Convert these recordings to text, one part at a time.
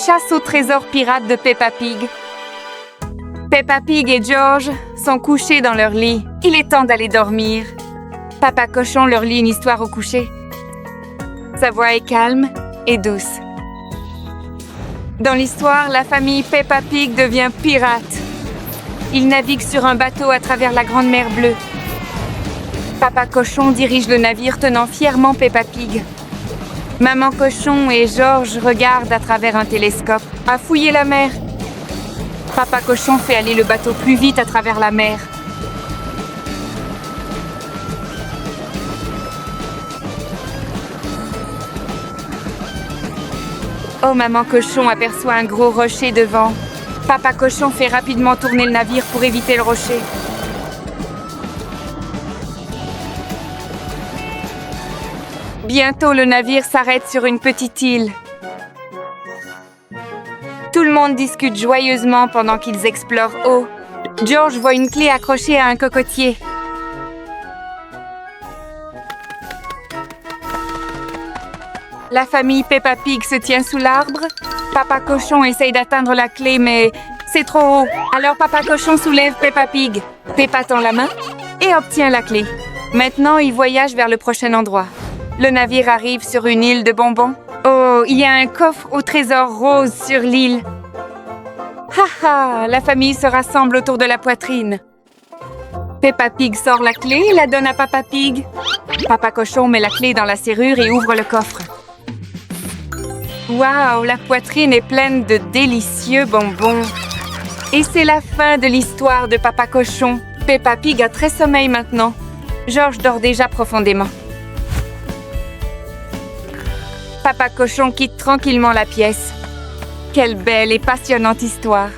Chasse au trésor pirate de Peppa Pig. Peppa Pig et George sont couchés dans leur lit. Il est temps d'aller dormir. Papa Cochon leur lit une histoire au coucher. Sa voix est calme et douce. Dans l'histoire, la famille Peppa Pig devient pirate. Ils naviguent sur un bateau à travers la Grande Mer Bleue. Papa Cochon dirige le navire tenant fièrement Peppa Pig. Maman Cochon et George regardent à travers un télescope, à fouiller la mer. Papa Cochon fait aller le bateau plus vite à travers la mer. Oh, Maman Cochon aperçoit un gros rocher devant. Papa Cochon fait rapidement tourner le navire pour éviter le rocher. Bientôt, le navire s'arrête sur une petite île. Tout le monde discute joyeusement pendant qu'ils explorent haut. George voit une clé accrochée à un cocotier. La famille Peppa Pig se tient sous l'arbre. Papa Cochon essaye d'atteindre la clé, mais c'est trop haut. Alors Papa Cochon soulève Peppa Pig. Peppa tend la main et obtient la clé. Maintenant, il voyage vers le prochain endroit. Le navire arrive sur une île de bonbons. Oh, il y a un coffre au trésor rose sur l'île. Ha ha! La famille se rassemble autour de la poitrine. Peppa Pig sort la clé et la donne à Papa Pig. Papa Cochon met la clé dans la serrure et ouvre le coffre. Waouh! La poitrine est pleine de délicieux bonbons. Et c'est la fin de l'histoire de Papa Cochon. Peppa Pig a très sommeil maintenant. George dort déjà profondément. Papa Cochon quitte tranquillement la pièce. Quelle belle et passionnante histoire.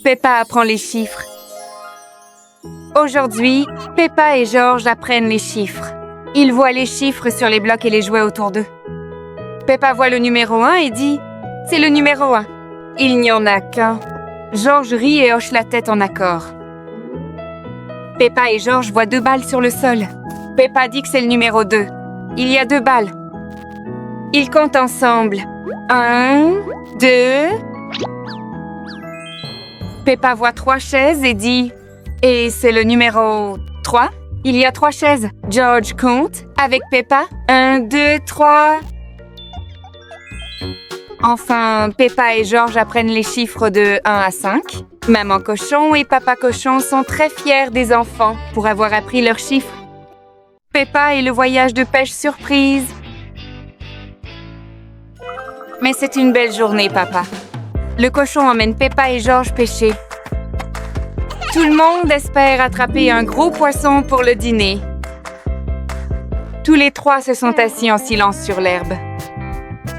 Peppa apprend les chiffres. Aujourd'hui, Peppa et George apprennent les chiffres. Ils voient les chiffres sur les blocs et les jouets autour d'eux. Peppa voit le numéro 1 et dit « C'est le numéro 1 ». Il n'y en a qu'un. George rit et hoche la tête en accord. Peppa et George voient 2 balles sur le sol. Peppa dit que c'est le numéro 2. Il y a 2 balles. Ils comptent ensemble. 1, 2... Peppa voit 3 chaises et dit « Et c'est le numéro 3 ?» Il y a 3 chaises. George compte avec Peppa. 1, 2, 3... Enfin, Peppa et George apprennent les chiffres de 1 à 5. Maman Cochon et Papa Cochon sont très fiers des enfants pour avoir appris leurs chiffres. Peppa et le voyage de pêche surprise. Mais c'est une belle journée, papa. Le cochon emmène Peppa et George pêcher. Tout le monde espère attraper un gros poisson pour le dîner. Tous les 3 se sont assis en silence sur l'herbe.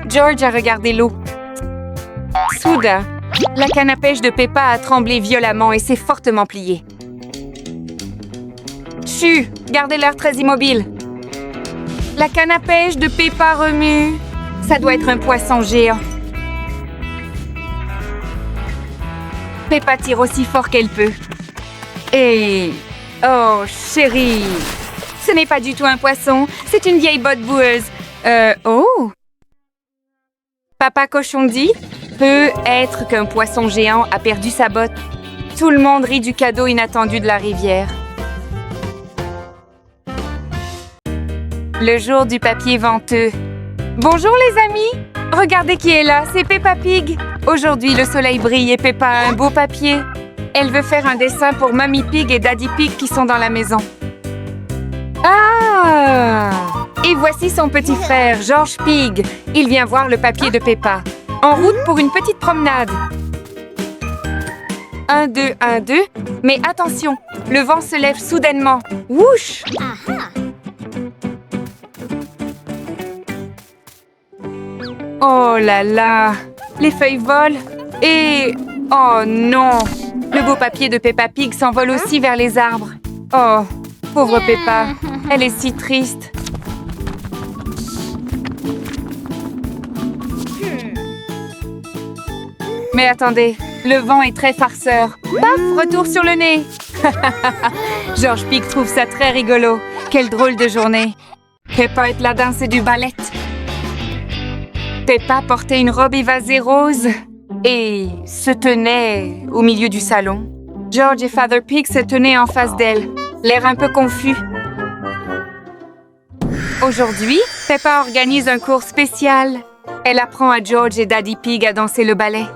George a regardé l'eau. Soudain, la canne à pêche de Peppa a tremblé violemment et s'est fortement pliée. Chut! Gardez l'air très immobile. La canne à pêche de Peppa remue. Ça doit être un poisson géant. Peppa tire aussi fort qu'elle peut. Et... oh, chérie! Ce n'est pas du tout un poisson, c'est une vieille botte boueuse. Oh! Papa Cochon dit, peut être qu'un poisson géant a perdu sa botte. Tout le monde rit du cadeau inattendu de la rivière. Le jour du papier venteux. Bonjour les amis! Regardez qui est là, c'est Peppa Pig. Aujourd'hui, le soleil brille et Peppa a un beau papier. Elle veut faire un dessin pour Mamie Pig et Daddy Pig qui sont dans la maison. Ah! Et voici son petit frère, George Pig. Il vient voir le papier de Peppa. En route pour une petite promenade. 1, 2, 1, 2. Mais attention, le vent se lève soudainement. Wouch! Oh là là! Les feuilles volent et... oh non! Le beau papier de Peppa Pig s'envole aussi vers les arbres. Oh, pauvre Peppa, elle est si triste. Mais attendez, le vent est très farceur. Paf, retour sur le nez. George Pig trouve ça très rigolo. Quelle drôle de journée. Peppa est la danse du ballet. Peppa portait une robe évasée rose et se tenait au milieu du salon. George et Father Pig se tenaient en face d'elle, l'air un peu confus. Aujourd'hui, Peppa organise un cours spécial. Elle apprend à George et Daddy Pig à danser le ballet.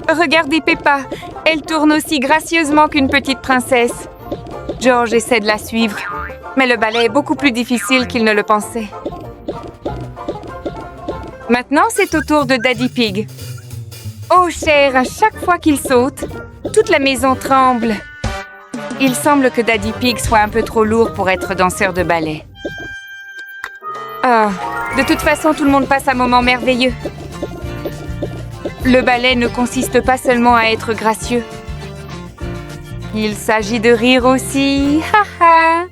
Regardez Peppa, elle tourne aussi gracieusement qu'une petite princesse. George essaie de la suivre, mais le ballet est beaucoup plus difficile qu'il ne le pensait. Maintenant, c'est au tour de Daddy Pig. Oh cher, à chaque fois qu'il saute, toute la maison tremble. Il semble que Daddy Pig soit un peu trop lourd pour être danseur de ballet. Ah, de toute façon, tout le monde passe un moment merveilleux. Le ballet ne consiste pas seulement à être gracieux. Il s'agit de rire aussi. Ha ha!